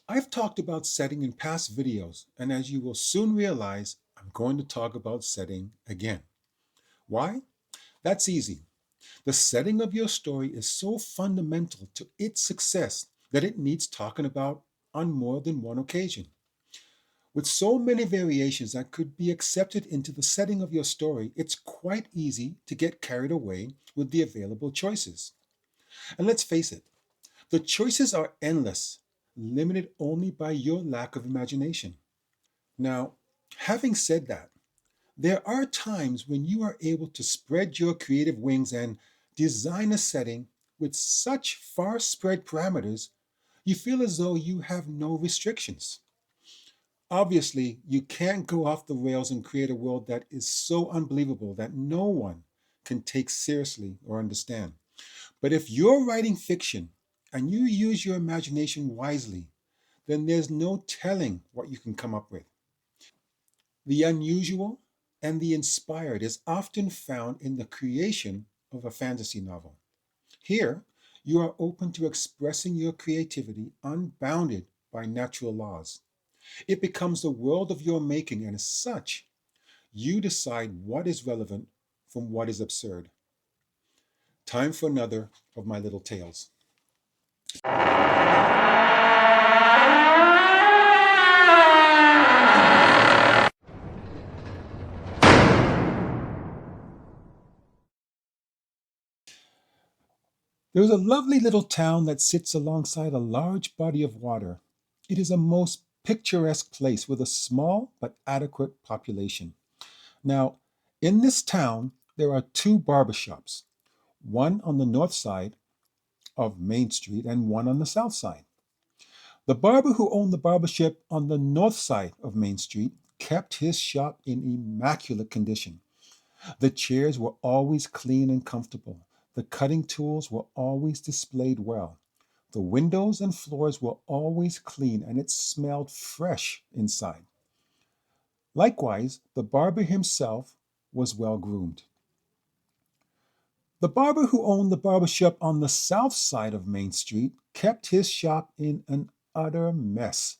I've talked about setting in past videos, and as you will soon realize, I'm going to talk about setting again. Why? That's easy. The setting of your story is so fundamental to its success that it needs talking about on more than one occasion. With so many variations that could be accepted into the setting of your story, it's quite easy to get carried away with the available choices. And let's face it, the choices are endless, limited only by your lack of imagination. Now, having said that, there are times when you are able to spread your creative wings and design a setting with such far spread parameters, you feel as though you have no restrictions. Obviously, you can't go off the rails and create a world that is so unbelievable that no one can take seriously or understand. But if you're writing fiction and you use your imagination wisely, then there's no telling what you can come up with. The unusual and the inspired is often found in the creation of a fantasy novel. Here, you are open to expressing your creativity unbounded by natural laws. It becomes the world of your making, and as such, you decide what is relevant from what is absurd. Time for another of my little tales. There is a lovely little town that sits alongside a large body of water. It is a most picturesque place with a small but adequate population. Now, in this town, there are two barber shops, one on the north side of Main Street and one on the south side. The barber who owned the barber shop on the north side of Main Street kept his shop in immaculate condition. The chairs were always clean and comfortable. The cutting tools were always displayed well. The windows and floors were always clean and it smelled fresh inside. Likewise, the barber himself was well groomed. The barber who owned the barber shop on the south side of Main Street kept his shop in an utter mess.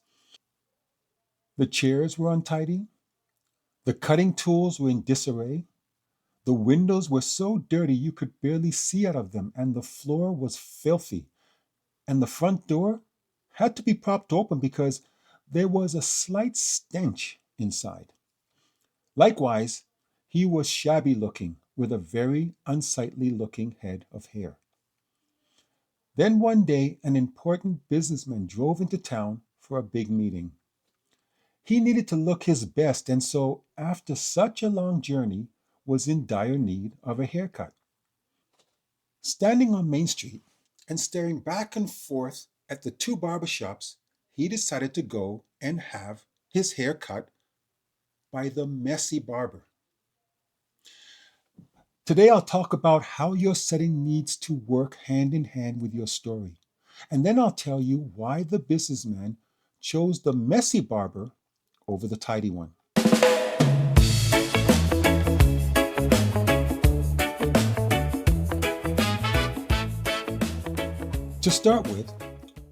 The chairs were untidy, the cutting tools were in disarray, the windows were so dirty you could barely see out of them, and the floor was filthy, and the front door had to be propped open because there was a slight stench inside. Likewise, he was shabby looking, with a very unsightly looking head of hair. Then one day, an important businessman drove into town for a big meeting. He needed to look his best, and so, after such a long journey, was in dire need of a haircut. Standing on Main Street and staring back and forth at the two barber shops, he decided to go and have his hair cut by the messy barber. Today, I'll talk about how your setting needs to work hand in hand with your story. And then I'll tell you why the businessman chose the messy barber over the tidy one. To start with,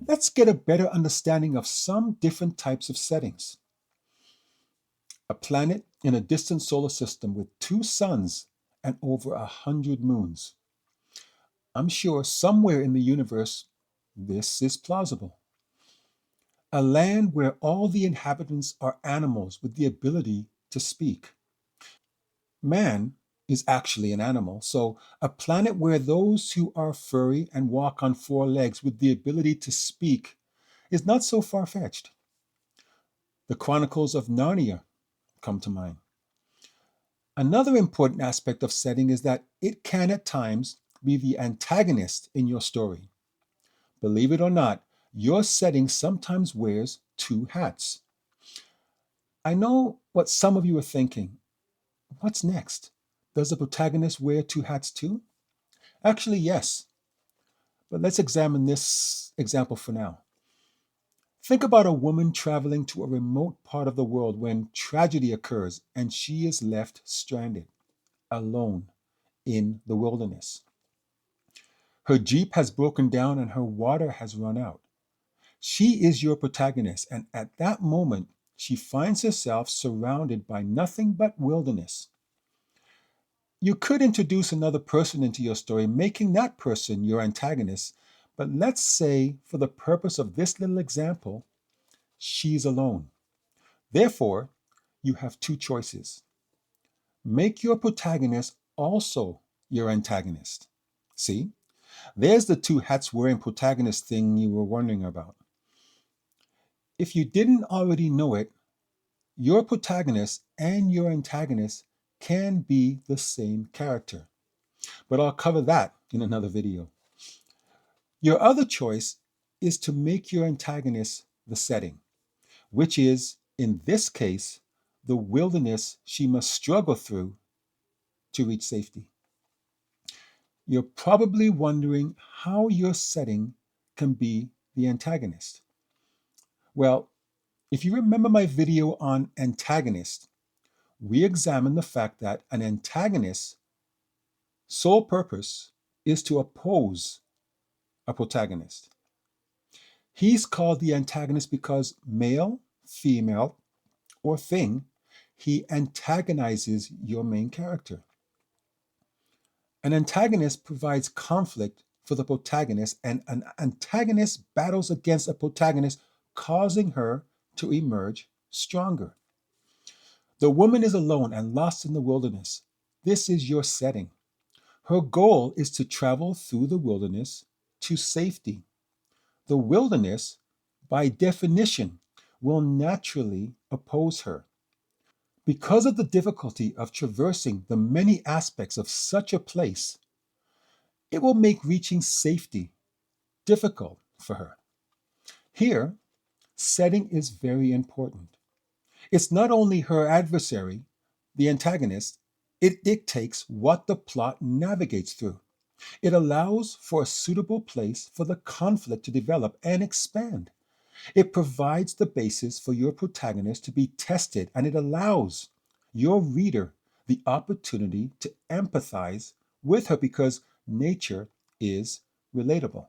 let's get a better understanding of some different types of settings. A planet in a distant solar system with two suns and over 100 moons. I'm sure somewhere in the universe this is plausible. A land where all the inhabitants are animals with the ability to speak. Man is actually an animal, so a planet where those who are furry and walk on four legs with the ability to speak is not so far fetched. The Chronicles of Narnia come to mind. Another important aspect of setting is that it can at times be the antagonist in your story. Believe it or not, your setting sometimes wears two hats. I know what some of you are thinking. What's next? Does the protagonist wear two hats too? Actually, yes. But let's examine this example for now. Think about a woman traveling to a remote part of the world when tragedy occurs and she is left stranded, alone, in the wilderness. Her jeep has broken down and her water has run out. She is your protagonist, and at that moment, she finds herself surrounded by nothing but wilderness. You could introduce another person into your story, making that person your antagonist, but let's say, for the purpose of this little example, she's alone. Therefore, you have two choices. Make your protagonist also your antagonist. See, there's the two hats wearing protagonist thing you were wondering about. If you didn't already know it, your protagonist and your antagonist can be the same character. But I'll cover that in another video. Your other choice is to make your antagonist the setting, which is, in this case, the wilderness she must struggle through to reach safety. You're probably wondering how your setting can be the antagonist. Well, if you remember my video on antagonist, we examined the fact that an antagonist's sole purpose is to oppose a protagonist. He's called the antagonist because male, female, or thing, he antagonizes your main character. An antagonist provides conflict for the protagonist, and an antagonist battles against a protagonist, causing her to emerge stronger. The woman is alone and lost in the wilderness. This is your setting. Her goal is to travel through the wilderness to safety. The wilderness, by definition, will naturally oppose her. Because of the difficulty of traversing the many aspects of such a place, it will make reaching safety difficult for her. Here, setting is very important. It's not only her adversary, the antagonist, it dictates what the plot navigates through. It allows for a suitable place for the conflict to develop and expand. It provides the basis for your protagonist to be tested, and it allows your reader the opportunity to empathize with her because nature is relatable.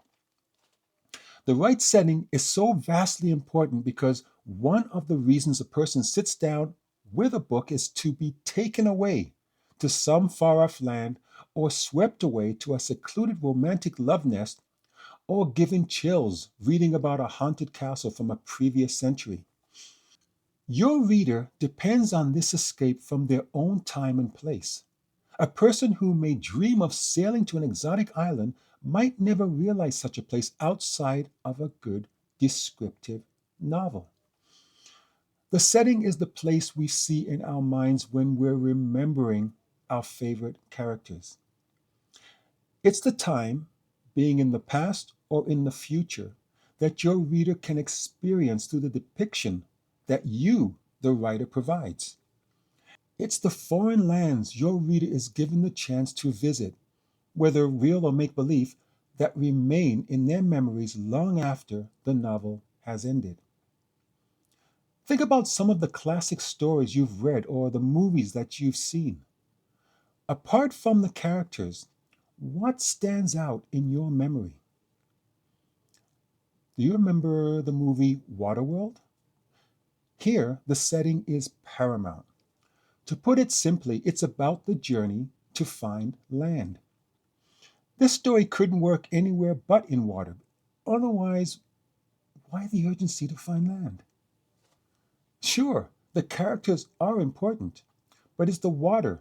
The right setting is so vastly important because one of the reasons a person sits down with a book is to be taken away to some far off land or swept away to a secluded romantic love nest or given chills reading about a haunted castle from a previous century. Your reader depends on this escape from their own time and place. A person who may dream of sailing to an exotic island might never realize such a place outside of a good descriptive novel. The setting is the place we see in our minds when we're remembering our favorite characters. It's the time, being in the past or in the future, that your reader can experience through the depiction that you, the writer, provides. It's the foreign lands your reader is given the chance to visit, whether real or make believe, that remain in their memories long after the novel has ended. Think about some of the classic stories you've read or the movies that you've seen. Apart from the characters, what stands out in your memory? Do you remember the movie Waterworld? Here, the setting is paramount. To put it simply, it's about the journey to find land. This story couldn't work anywhere but in water. Otherwise, why the urgency to find land? Sure, the characters are important, but it's the water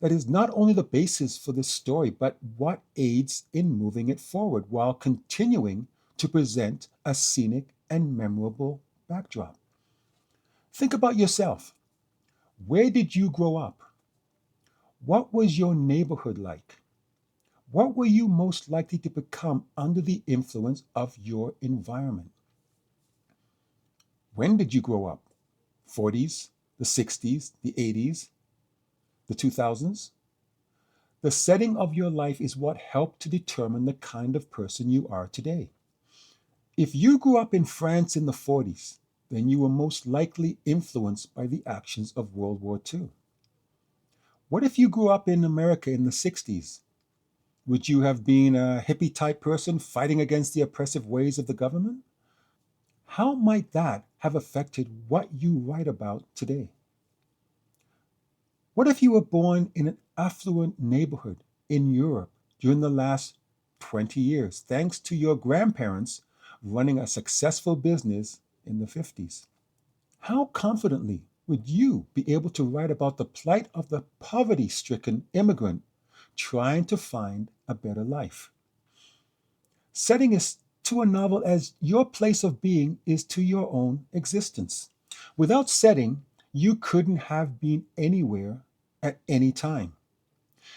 that is not only the basis for this story, but what aids in moving it forward while continuing to present a scenic and memorable backdrop. Think about yourself. Where did you grow up? What was your neighborhood like? What were you most likely to become under the influence of your environment? When did you grow up? 40s, the 60s, the 80s, the 2000s? The setting of your life is what helped to determine the kind of person you are today. If you grew up in France in the 40s, then you were most likely influenced by the actions of World War II. What if you grew up in America in the 60s? Would you have been a hippie type person fighting against the oppressive ways of the government? How might that have affected what you write about today? What if you were born in an affluent neighborhood in Europe during the last 20 years, thanks to your grandparents running a successful business in the 50s? How confidently would you be able to write about the plight of the poverty stricken immigrant trying to find a better life? Setting is to a novel as your place of being is to your own existence. Without setting, you couldn't have been anywhere at any time.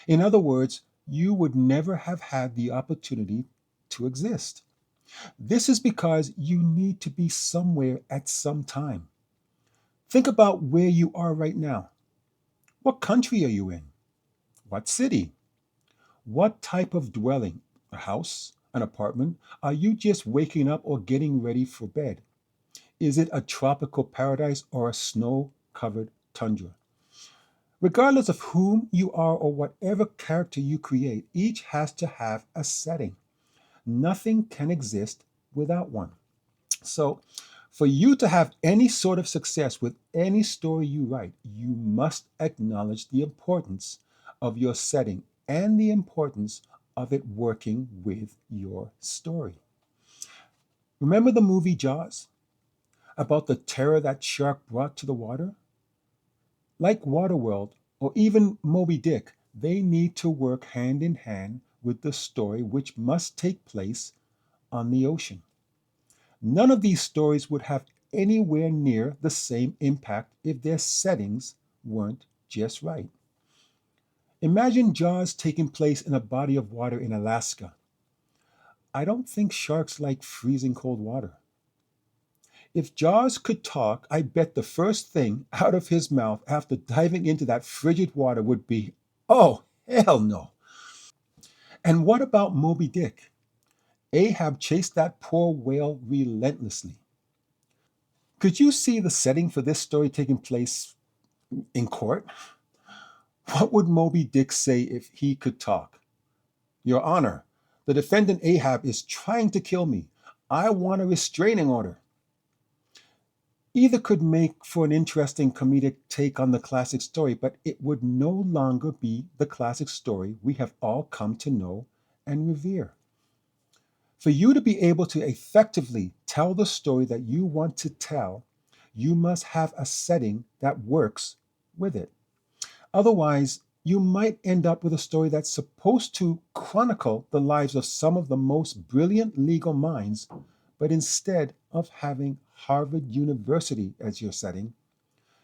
In other words, you would never have had the opportunity to exist. This is because you need to be somewhere at some time. Think about where you are right now. What country are you in? What city? What type of dwelling? A house? An apartment? Are you just waking up or getting ready for bed? Is it a tropical paradise or a snow covered tundra? Regardless of whom you are or whatever character you create, each has to have a setting. Nothing can exist without one. So, for you to have any sort of success with any story you write, you must acknowledge the importance of your setting and the importance of it working with your story. Remember the movie Jaws about the terror that shark brought to the water? Like Waterworld or even Moby Dick, they need to work hand in hand with the story which must take place on the ocean. None of these stories would have anywhere near the same impact if their settings weren't just right. Imagine Jaws taking place in a body of water in Alaska. I don't think sharks like freezing cold water. If Jaws could talk, I bet the first thing out of his mouth after diving into that frigid water would be, "Oh, hell no." And what about Moby Dick? Ahab chased that poor whale relentlessly. Could you see the setting for this story taking place in court? What would Moby Dick say if he could talk? "Your Honor, the defendant Ahab is trying to kill me. I want a restraining order." Either could make for an interesting comedic take on the classic story, but it would no longer be the classic story we have all come to know and revere. For you to be able to effectively tell the story that you want to tell, you must have a setting that works with it. Otherwise, you might end up with a story that's supposed to chronicle the lives of some of the most brilliant legal minds, but instead of having Harvard University as your setting,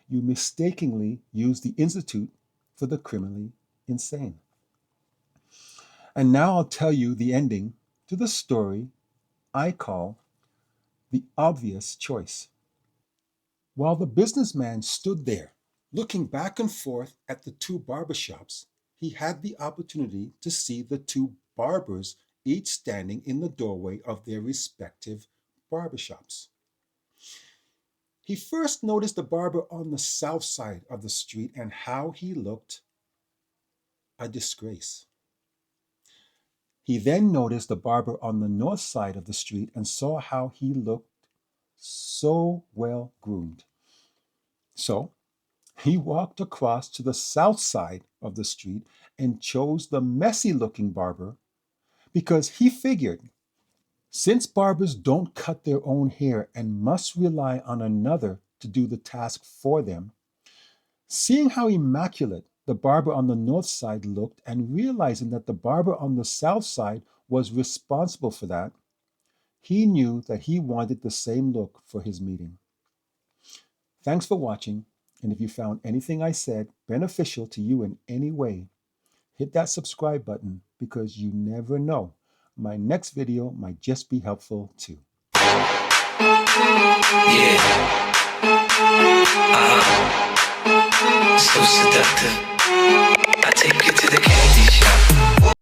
you mistakenly use the Institute for the Criminally Insane. And now I'll tell you the ending to the story I call The Obvious Choice. While the businessman stood there, looking back and forth at the two barbershops, he had the opportunity to see the two barbers each standing in the doorway of their respective barbershops. He first noticed the barber on the south side of the street and how he looked a disgrace. He then noticed the barber on the north side of the street and saw how he looked so well groomed. So he walked across to the south side of the street and chose the messy looking barber because he figured since barbers don't cut their own hair and must rely on another to do the task for them, seeing how immaculate the barber on the north side looked and realizing that the barber on the south side was responsible for that, he knew that he wanted the same look for his meeting. Thanks for watching, and if you found anything I said beneficial to you in any way, hit that subscribe button because you never know. My next video might just be helpful too. Yeah. So seductive. I take you to the candy shop.